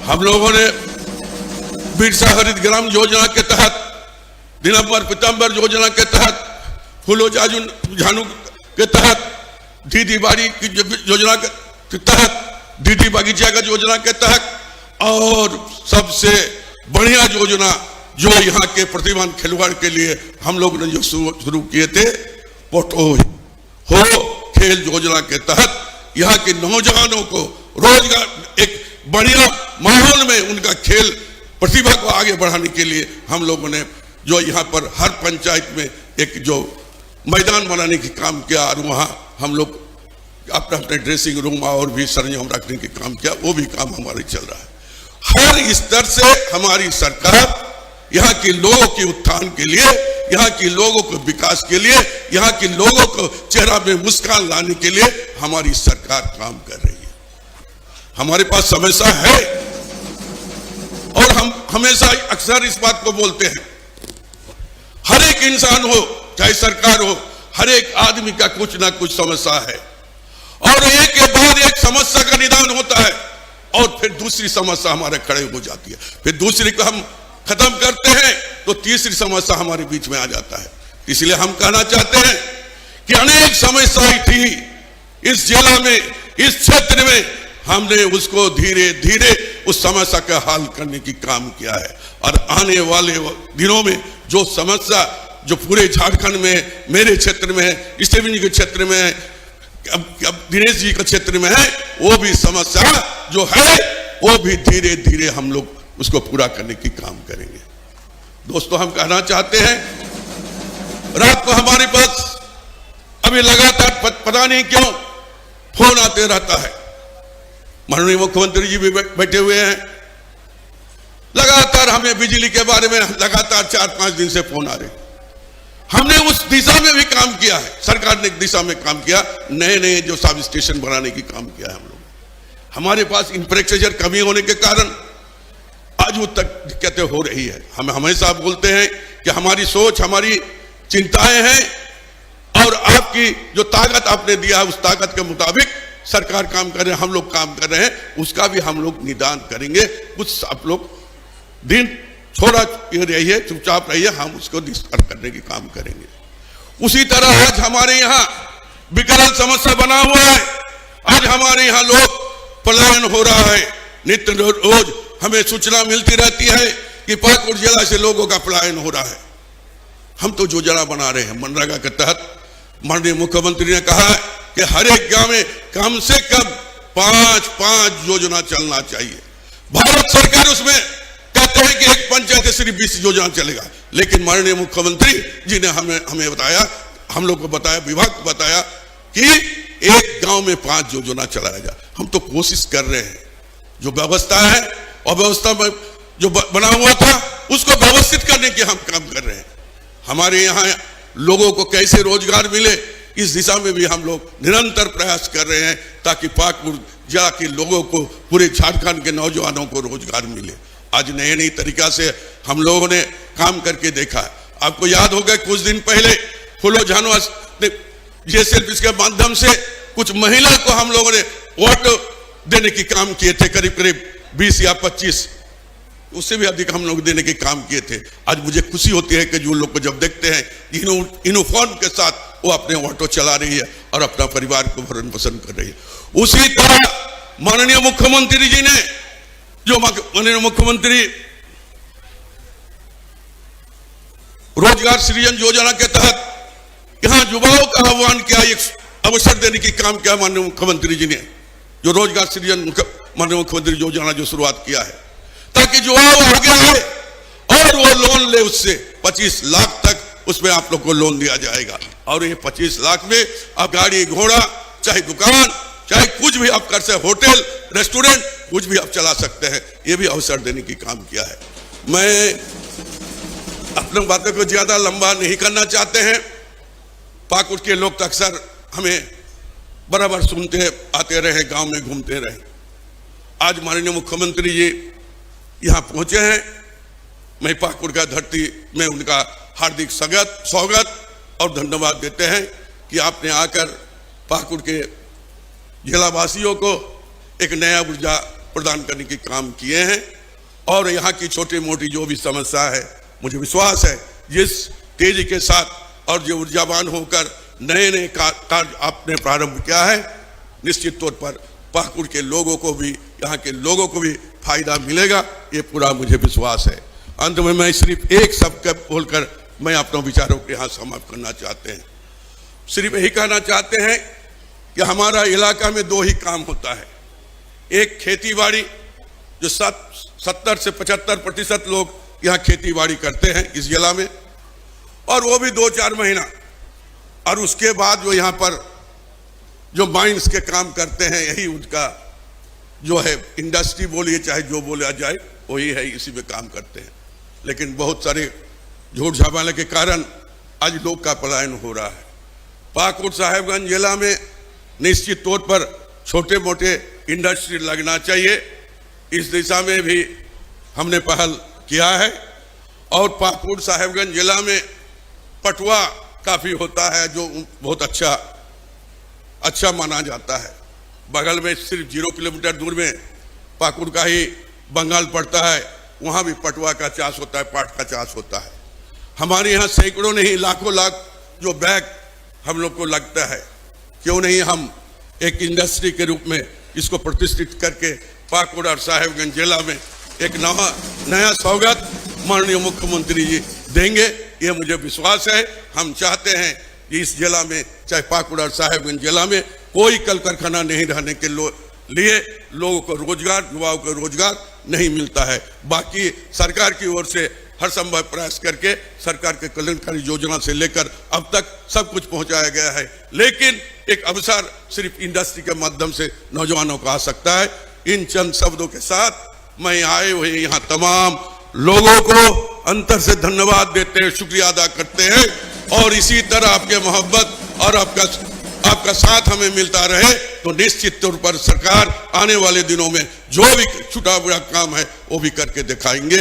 हम लोगों ने बिरसा हरित ग्राम योजना के तहत, दिनंबर पीताम्बर योजना के तहत, फूलो झानू के तहत, दीदी बाड़ी की योजना के तहत, दीदी बगीचा का योजना के तहत, और सबसे बढ़िया योजना जो यहाँ के प्रतिभावान खिलवाड़ के लिए हम लोग ने जो शुरू किए थे, पोटो हो खेल योजना के तहत यहाँ के नौजवानों को रोजगार, एक बढ़िया माहौल में उनका खेल प्रतिभा को आगे बढ़ाने के लिए हम लोगों ने जो यहाँ पर हर पंचायत में एक जो मैदान बनाने की काम किया, और वहाँ हम लोग अपने अपने ड्रेसिंग रूम और भी सरंजाम रखने के काम किया, वो भी काम हमारे चल रहा है। हर स्तर से हमारी सरकार यहाँ के लोगों के उत्थान के लिए, यहाँ के लोगों को विकास के लिए, यहाँ के लोगों को चेहरा में मुस्कान लाने के लिए हमारी सरकार काम कर रही है। हमारे पास समस्या है और हम हमेशा अक्सर इस बात को बोलते हैं, हर एक इंसान हो चाहे सरकार हो, हर एक आदमी का कुछ ना कुछ समस्या है, और एक के बाद एक समस्या का निदान होता है और फिर दूसरी समस्या हमारे खड़े हो जाती है, फिर दूसरी को हम खत्म करते हैं तो तीसरी समस्या हमारे बीच में आ जाता है। इसलिए हम कहना चाहते हैं कि अनेक समस्याएं थी इस जिला में, इस क्षेत्र में, हमने उसको धीरे धीरे उस समस्या का हल करने की काम किया है, और आने वाले दिनों में जो समस्या जो पूरे झारखंड में, मेरे क्षेत्र में है, स्टीवन जी के क्षेत्र में है, अब दिनेश जी के क्षेत्र में है, वो भी समस्या जो है वो भी धीरे धीरे हम लोग उसको पूरा करने की काम करेंगे। दोस्तों, हम कहना चाहते हैं, रात को हमारे पास अभी लगातार पता नहीं क्यों फोन आते रहता है, माननीय मुख्यमंत्री जी भी बैठे हुए हैं, लगातार हमें बिजली के बारे में लगातार 4-5 दिन से फोन आ रहे। हमने उस दिशा में भी काम किया है, सरकार ने एक दिशा में काम किया, नए नए जो सब स्टेशन बनाने की काम किया है हम लोग। हमारे पास इंफ्रास्ट्रक्चर कमी होने के कारण आज वो तक दिक्कतें हो रही है। हम हमेशा बोलते हैं कि हमारी सोच, हमारी चिंताएं हैं, और आपकी जो ताकत आपने दिया है उस ताकत के मुताबिक सरकार काम कर रहे हैं, हम लोग काम कर रहे हैं, उसका भी हम लोग निदान करेंगे। कुछ आप लोग दिन थोड़ा रहिए, चुपचाप रहिए, हम उसको निस्तार करने की काम करेंगे। उसी तरह आज हमारे यहाँ विकराल समस्या बना हुआ है। आज हमारे यहाँ लोग पलायन हो रहा है, नित्य रोज हमें सूचना मिलती रहती है कि पाकुड़ जिला से लोगों का पलायन हो रहा है। हम तो योजना बना रहे हैं मनरेगा के तहत। माननीय मुख्यमंत्री ने कहा है कि हर एक गांव में कम से कम 5 योजना चलना चाहिए। भारत सरकार उसमें कहते हैं कि एक पंचायत सिर्फ 20 योजना चलेगा, लेकिन माननीय मुख्यमंत्री जी ने हमें बताया, हम लोग को बताया, विभाग को बताया कि एक गांव में 5 योजना चलाया जाए। हम तो कोशिश कर रहे हैं, जो व्यवस्था है और व्यवस्था में जो बना हुआ था उसको व्यवस्थित करने के हम काम कर रहे हैं। हमारे यहाँ लोगों को कैसे रोजगार मिले, इस दिशा में भी हम लोग निरंतर प्रयास कर रहे हैं, ताकि पाकुड़ जिला के लोगों को, पूरे झारखंड के नौजवानों को रोजगार मिले। आज नए नई तरीका से हम लोगों ने काम करके देखा है। आपको याद होगा कुछ दिन पहले फूलो झानू जेएसएलपी के माध्यम से कुछ महिला को हम लोगों ने वोट देने की काम किए थे, करीब करीब 20 या 25, उससे भी अधिक हम लोग देने के काम किए थे। आज मुझे खुशी होती है कि जो लोग को जब देखते हैं यूनिफॉर्म के साथ वो अपने ऑटो चला रही है और अपना परिवार को भरण पोषण कर रही है। उसी तरह माननीय मुख्यमंत्री जी ने, जो माननीय मुख्यमंत्री रोजगार सृजन योजना के तहत यहाँ युवाओं का आह्वान किया, एक अवसर देने की काम किया माननीय मुख्यमंत्री जी ने, जो रोजगार सृजन माननीय मुख्यमंत्री योजना जो शुरुआत किया है, ताकि युवा आगे आए और वो लोन ले, उससे 25 लाख तक उसमें आप लोग को लोन दिया जाएगा। और ये 25 लाख में आप गाड़ी घोड़ा, चाहे दुकान, चाहे कुछ भी आप कर सकते, होटल रेस्टोरेंट कुछ भी आप चला सकते हैं। ये भी अवसर देने की काम किया है। मैं अपने बातों को ज्यादा लंबा नहीं करना चाहते हैं। पाकुड़ के लोग तो अक्सर हमें बराबर सुनते आते रहे, गांव में घूमते रहे। आज माननीय मुख्यमंत्री जी यहाँ पहुंचे हैं। मैं पाकुड़ का धरती में उनका हार्दिक स्वागत और धन्यवाद देते हैं कि आपने आकर पाकुड़ के जिलावासियों को एक नया ऊर्जा प्रदान करने के काम किए हैं। और यहाँ की छोटी मोटी जो भी समस्या है, मुझे विश्वास है जिस तेजी के साथ और जो ऊर्जावान होकर नए नए कार्य आपने प्रारंभ किया है, निश्चित तौर पर पाकुड़ के लोगों को भी, यहाँ के लोगों को भी फायदा मिलेगा, ये पूरा मुझे विश्वास है। अंत में मैं सिर्फ एक शब्द बोलकर मैं अपने विचारों को यहाँ समाप्त करना चाहते हैं। सिर्फ यही कहना चाहते हैं कि हमारा इलाका में दो ही काम होता है। एक खेतीबाड़ी, जो 70 से 75% लोग यहाँ खेतीबाड़ी करते हैं इस जिला में, और वो भी 2-4 महीना, और उसके बाद जो यहाँ पर जो माइंस के काम करते हैं, यही उनका जो है इंडस्ट्री बोलिए चाहे जो बोला जाए वही है, इसी में काम करते हैं। लेकिन बहुत सारे झूठ झमेले के कारण आज लोग का पलायन हो रहा है। पाकुड़ साहेबगंज जिला में निश्चित तौर पर छोटे मोटे इंडस्ट्री लगना चाहिए, इस दिशा में भी हमने पहल किया है। और पाकुड़ साहेबगंज जिला में पटुआ काफ़ी होता है, जो बहुत अच्छा माना जाता है। बगल में सिर्फ 0 किलोमीटर दूर में पाकुड़ का ही बंगाल पड़ता है, वहाँ भी पटुआ का चाष होता है, पाट का चाष होता है। हमारे यहाँ सैकड़ों नहीं लाखों लाख जो बैग हम लोग को लगता है, क्यों नहीं हम एक इंडस्ट्री के रूप में इसको प्रतिष्ठित करके पाकुड़ और साहेबगंज जिला में एक नया सौगात माननीय मुख्यमंत्री जी देंगे, ये मुझे विश्वास है। हम चाहते हैं कि इस जिला में, चाहे पाकुड़ और साहेबगंज जिला में, कोई कल कारखाना नहीं रहने के लिए लोगों को रोजगार, युवाओं को रोजगार नहीं मिलता है। बाकी सरकार की ओर से हर संभव प्रयास करके सरकार के कल्याणकारी योजना से लेकर अब तक सब कुछ पहुंचाया गया है, लेकिन एक अवसर सिर्फ इंडस्ट्री के माध्यम से नौजवानों को आ सकता है। इन चंद शब्दों के साथ मैं आए हुए यहाँ तमाम लोगों को अंतर से धन्यवाद देते हैं, शुक्रिया अदा करते हैं, और इसी तरह आपके मोहब्बत और आपका साथ हमें मिलता रहे तो निश्चित तौर पर सरकार आने वाले दिनों में जो भी छोटा बड़ा काम है वो भी करके दिखाएंगे।